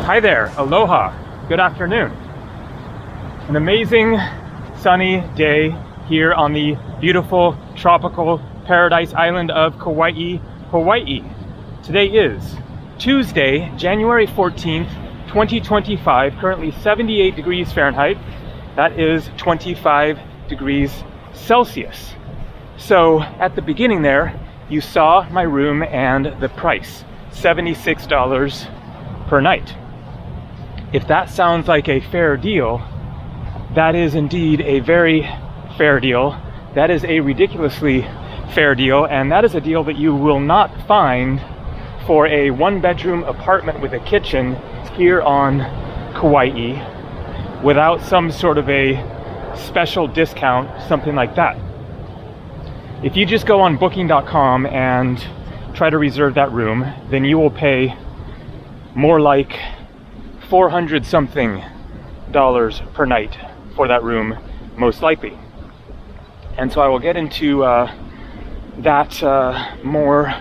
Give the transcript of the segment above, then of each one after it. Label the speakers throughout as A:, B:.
A: Hi there, aloha, good afternoon. An amazing sunny day here on the beautiful tropical paradise island of Kauai, Hawaii. Today is Tuesday, January 14th, 2025, currently 78 degrees Fahrenheit. That is 25 degrees Celsius. So at the beginning there, you saw my room and the price, $76 per night. If that sounds like a fair deal, that is indeed a very fair deal. That is a ridiculously fair deal, and that is a deal that you will not find for a one-bedroom apartment with a kitchen here on Kauai without some sort of a special discount, something like that. If you just go on booking.com and try to reserve that room, then you will pay more like 400 something dollars per night for that room, most likely. And so I will get into that more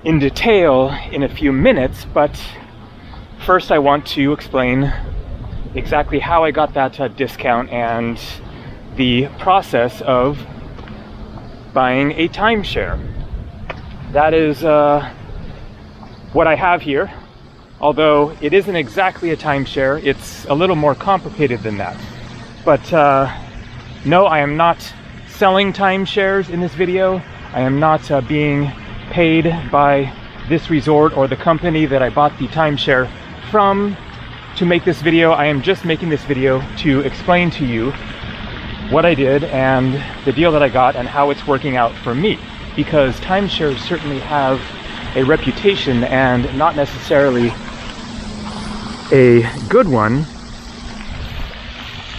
A: in detail in a few minutes, but first I want to explain exactly how I got that discount and the process of buying a timeshare. That is what I have here, although it isn't exactly a timeshare. It's a little more complicated than that. But no, I am not selling timeshares in this video. I am not being paid by this resort or the company that I bought the timeshare from to make this video. I am just making this video to explain to you what I did and the deal that I got and how it's working out for me, because timeshares certainly have a reputation and not necessarily a good one.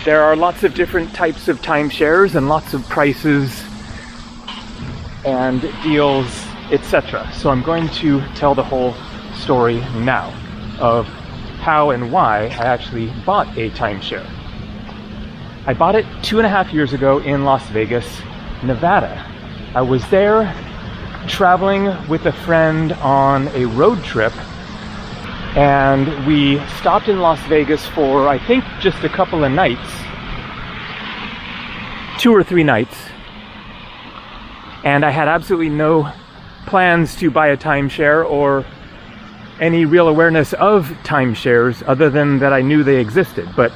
A: There are lots of different types of timeshares and lots of prices and deals, etc. So I'm going to tell the whole story now of how and why I actually bought a timeshare. I bought it 2.5 years ago in Las Vegas, Nevada. I was there traveling with a friend on a road trip, and we stopped in Las Vegas for, I think, just a couple of nights, 2 or 3 nights, and I had absolutely no plans to buy a timeshare or any real awareness of timeshares other than that I knew they existed, but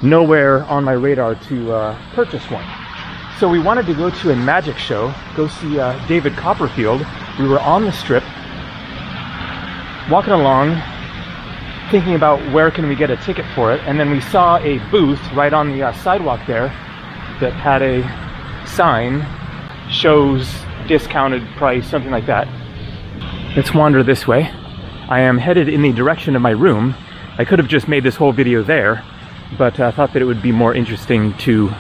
A: nowhere on my radar to purchase one. So we wanted to go to a magic show, go see David Copperfield. We were on the strip, walking along, thinking about where can we get a ticket for it, and then we saw a booth right on the sidewalk there that had a sign, shows discounted price, something like that. Let's wander this way. I am headed in the direction of my room. I could have just made this whole video there, but I thought that it would be more interesting to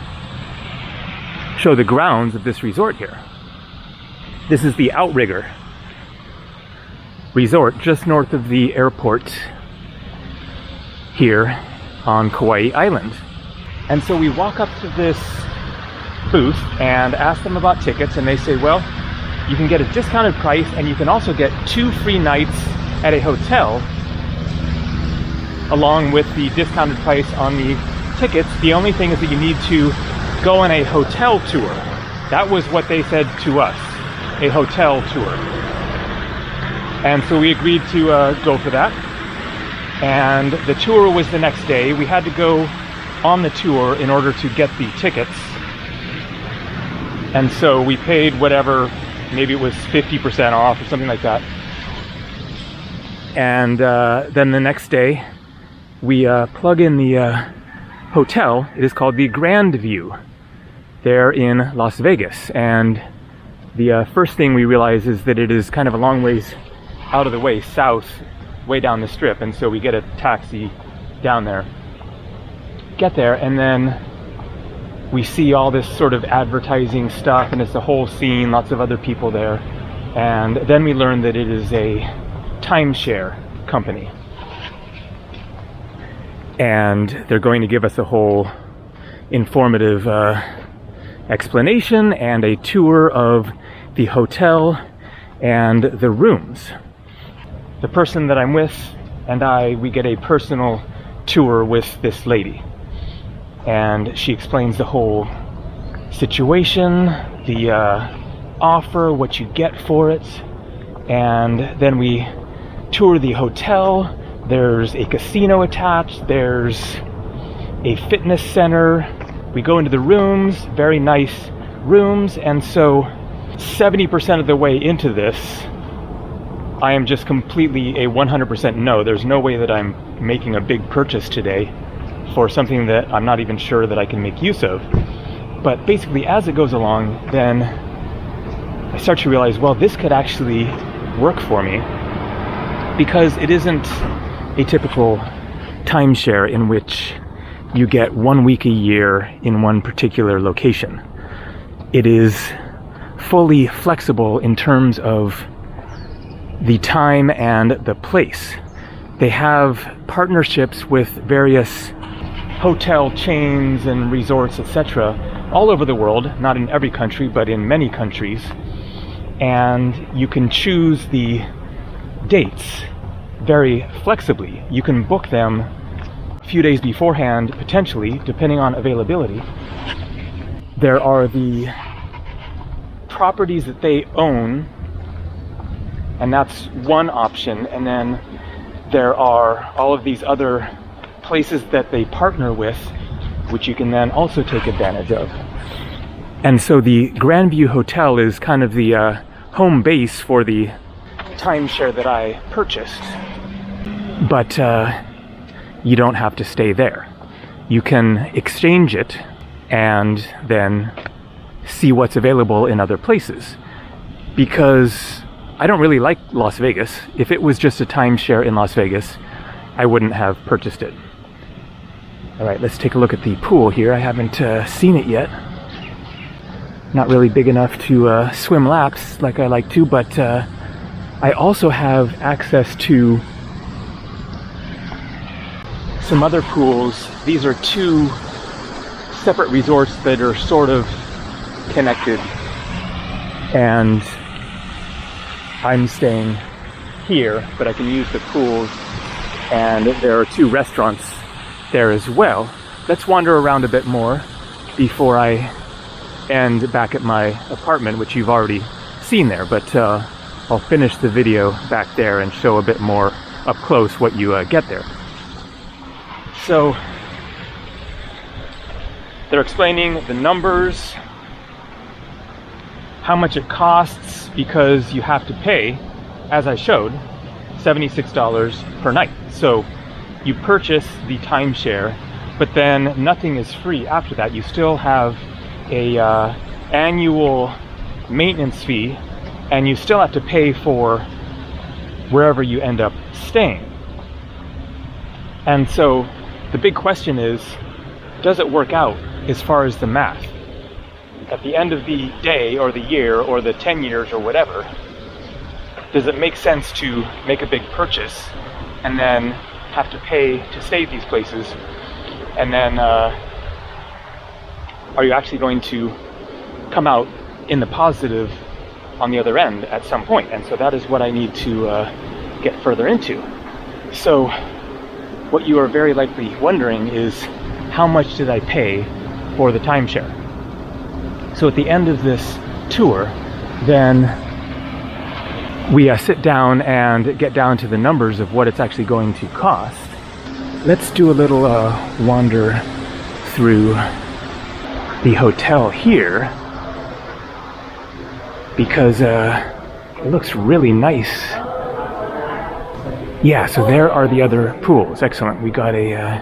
A: show the grounds of this resort here. This is the Outrigger Resort, just north of the airport here on Kauai Island. And so we walk up to this booth and ask them about tickets, and they say, well, you can get a discounted price and you can also get 2 free nights at a hotel along with the discounted price on the tickets. The only thing is that you need to go on a hotel tour. That was what they said to us, a hotel tour. And so we agreed to go for that. And the tour was the next day. We had to go on the tour in order to get the tickets. And so we paid whatever, maybe it was 50% off or something like that. And then the next day, we plug in the hotel. It is called the Grandview there in Las Vegas. And the first thing we realize is that it is kind of a long ways out of the way, south, way down the strip. And so we get a taxi down there, get there, and then we see all this sort of advertising stuff, and it's a whole scene, lots of other people there. And then we learn that it is a timeshare company. And they're going to give us a whole informative explanation and a tour of the hotel and the rooms. The person that I'm with and we get a personal tour with this lady. And she explains the whole situation, the offer, what you get for it. And then we tour the hotel. There's a casino attached. There's a fitness center. We go into the rooms, very nice rooms. And so 70% of the way into this, I am just completely a 100% no. There's no way that I'm making a big purchase today for something that I'm not even sure that I can make use of. But basically, as it goes along, then I start to realize, well, this could actually work for me, because it isn't a typical timeshare in which you get 1 week a year in one particular location. It is fully flexible in terms of the time and the place. They have partnerships with various hotel chains and resorts, etc., all over the world, not in every country, but in many countries. And you can choose the dates very flexibly. You can book them a few days beforehand, potentially, depending on availability. There are the properties that they own, and that's one option. And then there are all of these other places that they partner with, which you can then also take advantage of. And so the Grandview Hotel is kind of the home base for the timeshare that I purchased. But you don't have to stay there. You can exchange it and then see what's available in other places. Because I don't really like Las Vegas. If it was just a timeshare in Las Vegas, I wouldn't have purchased it. All right, let's take a look at the pool here. I haven't seen it yet. Not really big enough to swim laps like I like to, but I also have access to some other pools. These are two separate resorts that are sort of connected, and I'm staying here, but I can use the pools, and there are two restaurants there as well. Let's wander around a bit more before I end back at my apartment, which you've already seen there, but I'll finish the video back there and show a bit more up close what you get there. So they're explaining the numbers, how much it costs, because you have to pay, as I showed, $76 per night. So you purchase the timeshare, but then nothing is free after that. You still have a annual maintenance fee, and you still have to pay for wherever you end up staying. And so the big question is, does it work out as far as the math? At the end of the day or the year or the 10 years or whatever, does it make sense to make a big purchase and then have to pay to stay at these places? And then are you actually going to come out in the positive on the other end at some point? And so that is what I need to get further into. So what you are very likely wondering is, how much did I pay for the timeshare? So at the end of this tour, then we sit down and get down to the numbers of what it's actually going to cost. Let's do a little wander through the hotel here, because it looks really nice. Yeah, so there are the other pools. Excellent. We got a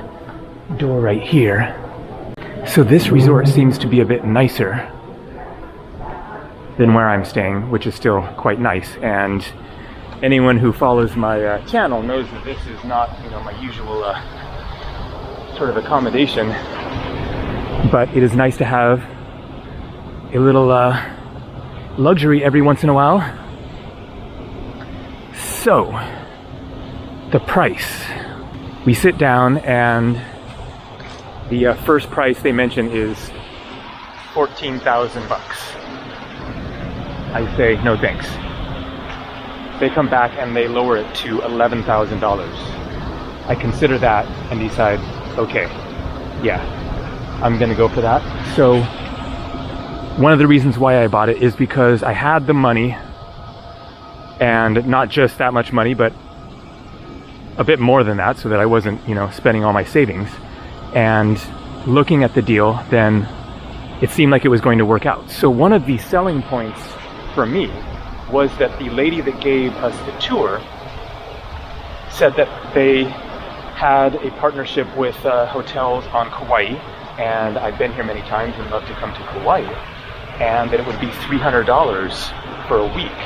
A: door right here. So this resort seems to be a bit nicer than where I'm staying, which is still quite nice. And anyone who follows my channel knows that this is not, my usual sort of accommodation. But it is nice to have a little luxury every once in a while. So, the price. We sit down, and the first price they mention is $14,000 bucks. I say no thanks. They come back and they lower it to $11,000. I consider that and decide, okay, yeah, I'm gonna go for that. So one of the reasons why I bought it is because I had the money, and not just that much money, but a bit more than that, so that I wasn't, you know, spending all my savings. And looking at the deal, then it seemed like it was going to work out. So one of the selling points for me was that the lady that gave us the tour said that they had a partnership with hotels on Kauai, and I've been here many times and love to come to Kauai, and that it would be $300 for a week.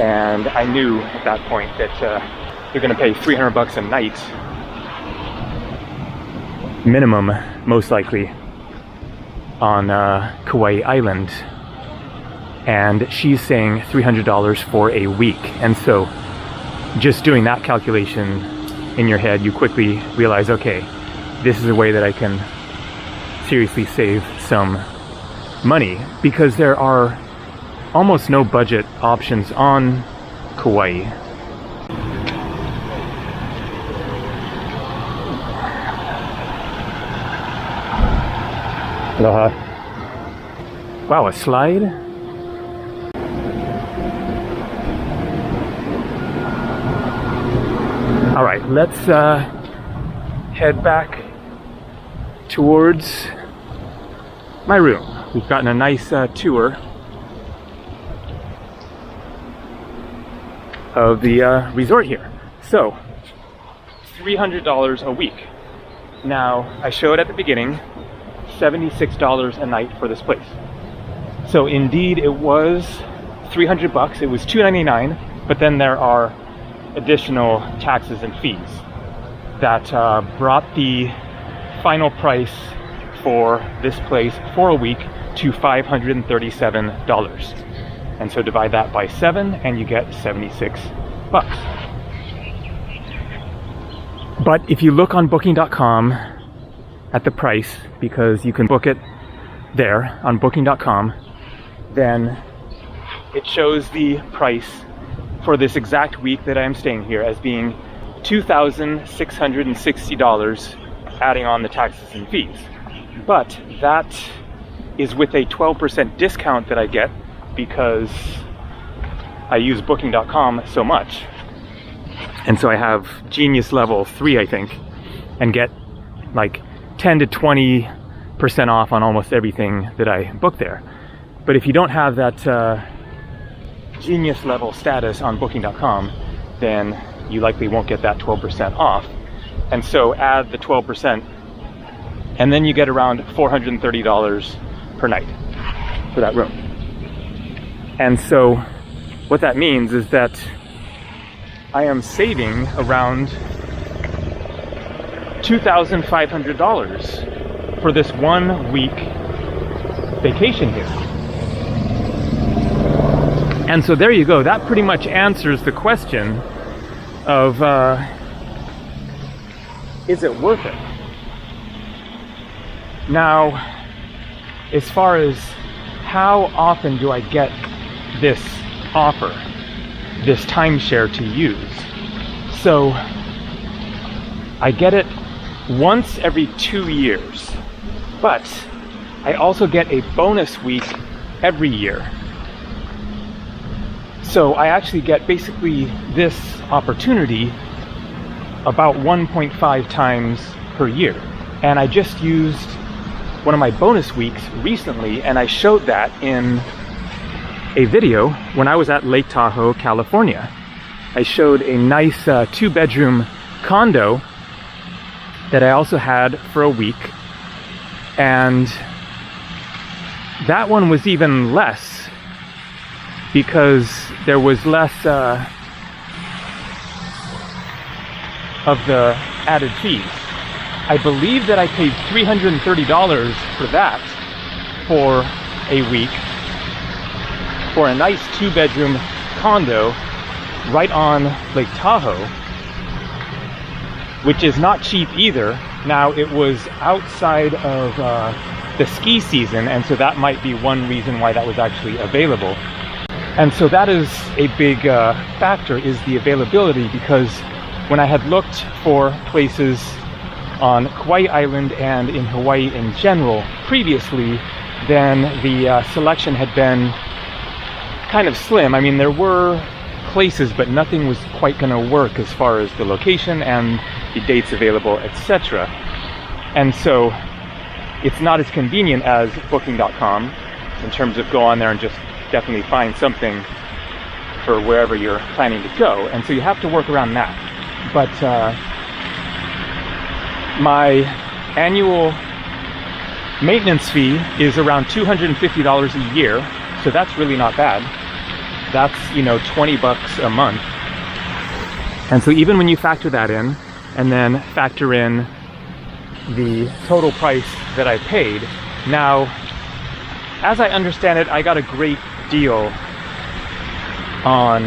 A: And I knew at that point that you're going to pay $300 a night minimum, most likely, on Kauai Island, and she's saying $300 for a week. And so just doing that calculation in your head, you quickly realize, okay, this is a way that I can seriously save some money, because there are almost no budget options on Kauai. Aloha. Wow, a slide? All right, let's head back towards my room. We've gotten a nice tour of the resort here. So, $300 a week. Now, I showed at the beginning $76 a night for this place. So indeed it was $300. It was $299, but then there are additional taxes and fees that brought the final price for this place for a week to $537. And so divide that by 7 and you get $76. But if you look on booking.com at the price, because you can book it there on booking.com, then it shows the price for this exact week that I am staying here as being $2,660, adding on the taxes and fees. But that is with a 12% discount that I get because I use booking.com so much. And so I have Genius level 3, I think, and get like 10 to 20% off on almost everything that I book there. But if you don't have that Genius level status on booking.com, then you likely won't get that 12% off. And so add the 12%, and then you get around $430 per night for that room. And so what that means is that I am saving around $2,500 for this 1 week vacation here. And so there you go. That pretty much answers the question of is it worth it? Now, as far as how often do I get this offer, this timeshare to use? So I get it once every 2 years, but I also get a bonus week every year. So I actually get basically this opportunity about 1.5 times per year. And I just used one of my bonus weeks recently, and I showed that in a video when I was at Lake Tahoe, California. I showed a nice 2-bedroom condo that I also had for a week, and that one was even less because there was less of the added fees. I believe that I paid $330 for that for a week for a nice 2-bedroom condo right on Lake Tahoe, which is not cheap either. Now, it was outside of the ski season, and so that might be one reason why that was actually available. And so that is a big factor, is the availability, because when I had looked for places on Kauai Island and in Hawaii in general previously, then the selection had been kind of slim. I mean, there were places, but nothing was quite going to work as far as the location and the dates available, etc. And so it's not as convenient as booking.com in terms of go on there and just definitely find something for wherever you're planning to go. And so you have to work around that. But my annual maintenance fee is around $250 a year, so that's really not bad. That's, you know, 20 bucks a month. And so even when you factor that in, and then factor in the total price that I paid, now, as I understand it, I got a great deal on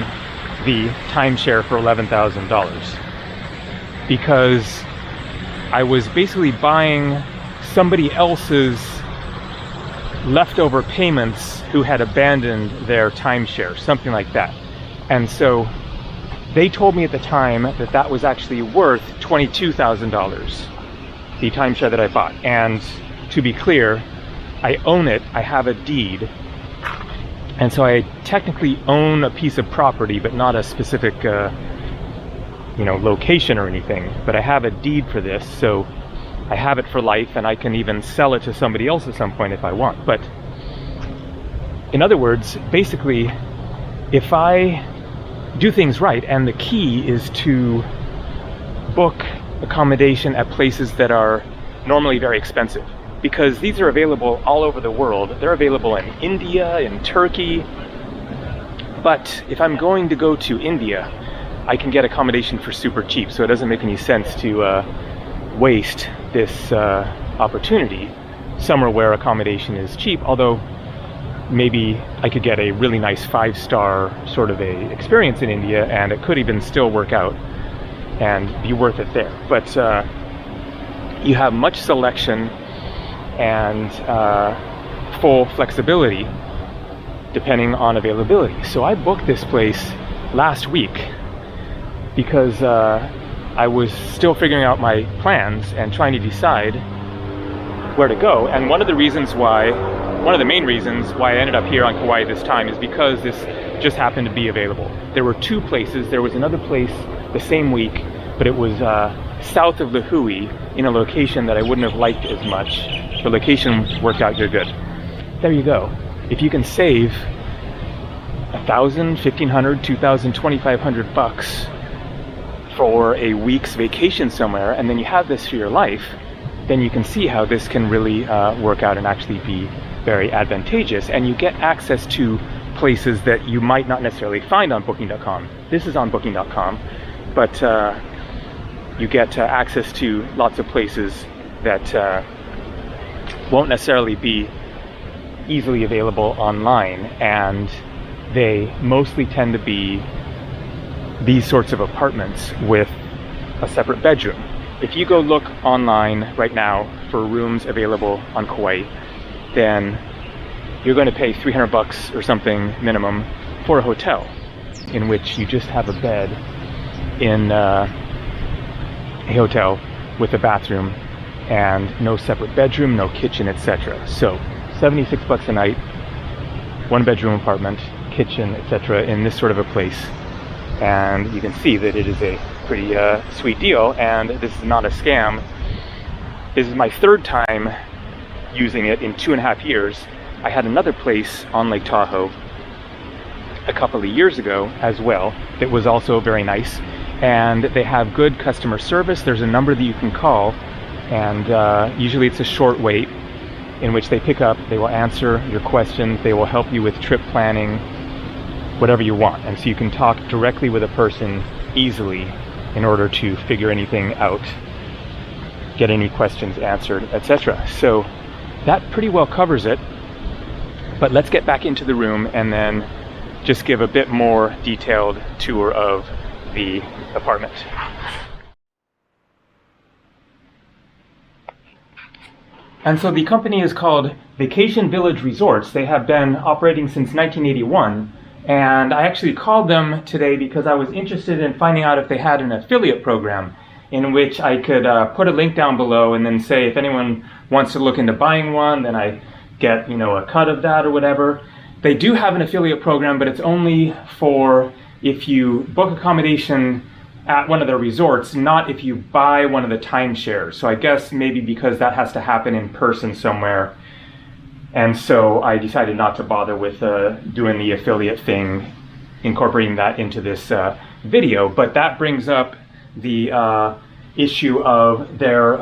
A: the timeshare for $11,000, because I was basically buying somebody else's leftover payments who had abandoned their timeshare, something like that. And so they told me at the time that that was actually worth $22,000, the timeshare that I bought. And to be clear, I own it, I have a deed. And so I technically own a piece of property, but not a specific location or anything. But I have a deed for this, so I have it for life, and I can even sell it to somebody else at some point if I want. But in other words, basically, if I do things right, and the key is to book accommodation at places that are normally very expensive, because these are available all over the world. They're available in India, in Turkey. But if I'm going to go to India, I can get accommodation for super cheap, so it doesn't make any sense to waste this opportunity somewhere where accommodation is cheap, although maybe I could get a really nice 5-star sort of a experience in India, and it could even still work out and be worth it there. But you have much selection and full flexibility depending on availability. So I booked this place last week because I was still figuring out my plans and trying to decide where to go. And one of the main reasons why I ended up here on Kauai this time is because this just happened to be available. There were 2 places. There was another place the same week, but it was south of Hui in a location that I wouldn't have liked as much. The location worked out here good. There you go. If you can save $1,000, $1,500, $2,000, $2,500 bucks for a week's vacation somewhere, and then you have this for your life, then you can see how this can really work out and actually be very advantageous. And you get access to places that you might not necessarily find on booking.com. This is on booking.com, but you get access to lots of places that won't necessarily be easily available online, and they mostly tend to be these sorts of apartments with a separate bedroom. If you go look online right now for rooms available on Kauai, then you're going to pay $300 or something minimum for a hotel in which you just have a bed in a hotel with a bathroom and no separate bedroom, no kitchen, etc. So $76 a night, 1-bedroom apartment, kitchen, etc. in this sort of a place. And you can see that it is a pretty sweet deal, and this is not a scam. This is my 3rd time using it in 2.5 years. I had another place on Lake Tahoe a couple of years ago as well that was also very nice, and they have good customer service. There's a number that you can call, and usually it's a short wait in which they pick up, they will answer your questions, they will help you with trip planning, whatever you want. And so you can talk directly with a person easily in order to figure anything out, get any questions answered, etc. So that pretty well covers it. But let's get back into the room and then just give a bit more detailed tour of the apartment. And so the company is called Vacation Village Resorts. They have been operating since 1981, And I actually called them today because I was interested in finding out if they had an affiliate program in which I could put a link down below and then say if anyone wants to look into buying one, then I get, a cut of that or whatever. They do have an affiliate program, but it's only for if you book accommodation at one of their resorts, not if you buy one of the timeshares. So I guess maybe because that has to happen in person somewhere. And so I decided not to bother with doing the affiliate thing, incorporating that into this video. But that brings up the issue of their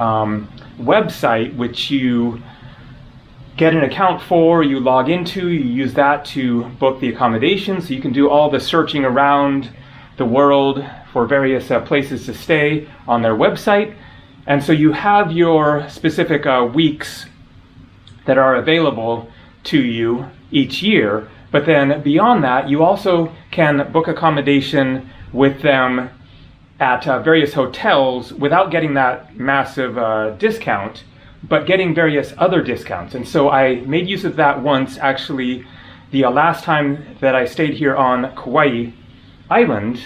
A: website, which you get an account for, you log into, you use that to book the accommodation, so you can do all the searching around the world for various places to stay on their website. And so you have your specific weeks that are available to you each year, but then beyond that, you also can book accommodation with them at various hotels without getting that massive discount, but getting various other discounts. And so I made use of that once, actually, the last time that I stayed here on Kauai Island,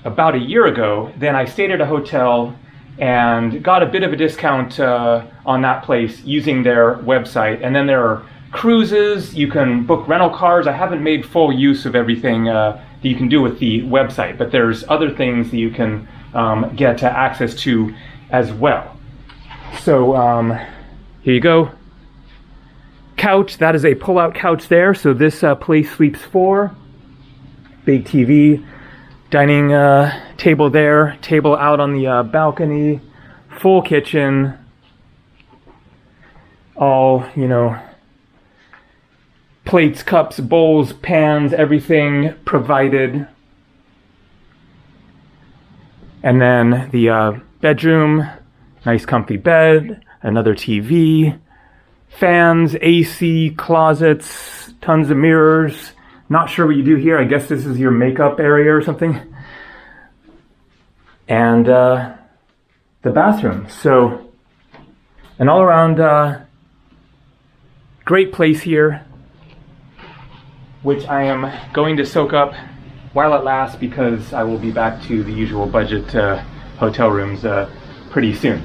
A: about a year ago. Then I stayed at a hotel and got a bit of a discount on that place using their website. And then there are cruises, you can book rental cars. I haven't made full use of everything that you can do with the website, but there's other things that you can get access to as well. So here you go. Couch, that is a pull-out couch there. So this place sleeps 4. Big TV. Dining table there, table out on the balcony, full kitchen, all, plates, cups, bowls, pans, everything provided. And then the bedroom, nice comfy bed, another TV, fans, AC, closets, tons of mirrors. Not sure what you do here. I guess this is your makeup area or something. And the bathroom. So an all around great place here, which I am going to soak up while it lasts because I will be back to the usual budget hotel rooms pretty soon.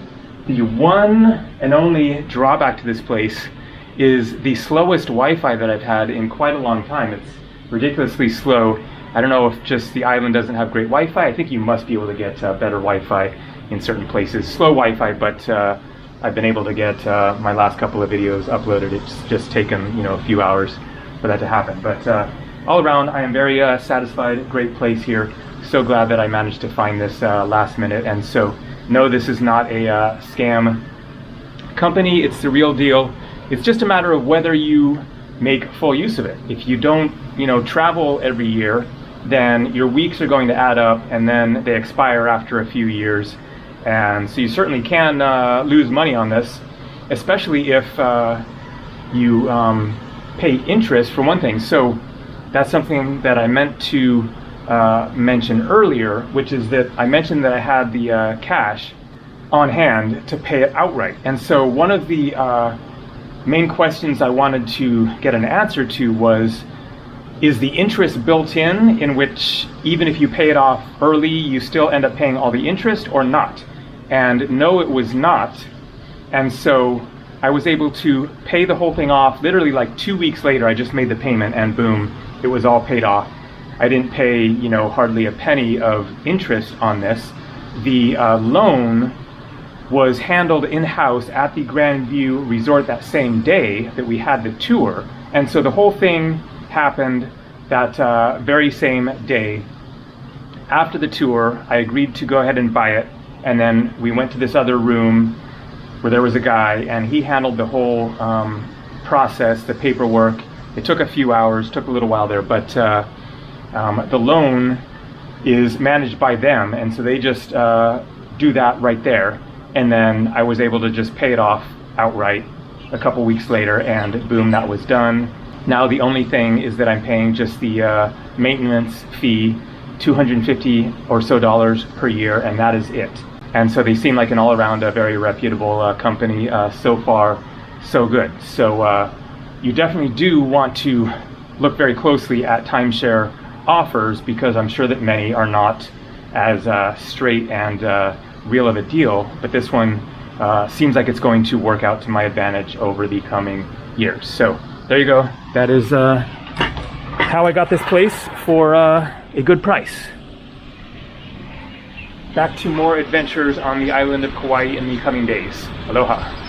A: The one and only drawback to this place is the slowest Wi-Fi that I've had in quite a long time. It's ridiculously slow. I don't know if just the island doesn't have great Wi-Fi. I think you must be able to get better Wi-Fi in certain places. Slow Wi-Fi, but I've been able to get my last couple of videos uploaded. It's just taken a few hours for that to happen. But all around, I am very satisfied. Great place here. So glad that I managed to find this last minute. And so, no, this is not a scam company. It's the real deal. It's just a matter of whether you make full use of it. If you don't, travel every year, then your weeks are going to add up and then they expire after a few years. And so you certainly can lose money on this, especially if you pay interest for one thing. So that's something that I meant to mention earlier, which is that I mentioned that I had the cash on hand to pay it outright. And so one of the main questions I wanted to get an answer to was, is the interest built in which even if you pay it off early, you still end up paying all the interest or not? And no, it was not. And so I was able to pay the whole thing off literally like 2 weeks later. I just made the payment and boom, it was all paid off. I didn't pay, hardly a penny of interest on this. The loan was handled in-house at the Grandview resort that same day that we had the tour. And so the whole thing happened that very same day. After the tour, I agreed to go ahead and buy it. And then we went to this other room where there was a guy and he handled the whole process, the paperwork. It took a few hours, took a little while there, but the loan is managed by them. And so they just do that right there. And then I was able to just pay it off outright a couple weeks later, and boom, that was done. Now the only thing is that I'm paying just the maintenance fee, $250 or so per year, and that is it. And so they seem like an all-around very reputable company. So far, so good. So you definitely do want to look very closely at timeshare offers, because I'm sure that many are not as straight and real of a deal, but this one seems like it's going to work out to my advantage over the coming years. So there you go. That is how I got this place for a good price. Back to more adventures on the island of Kauai in the coming days. Aloha.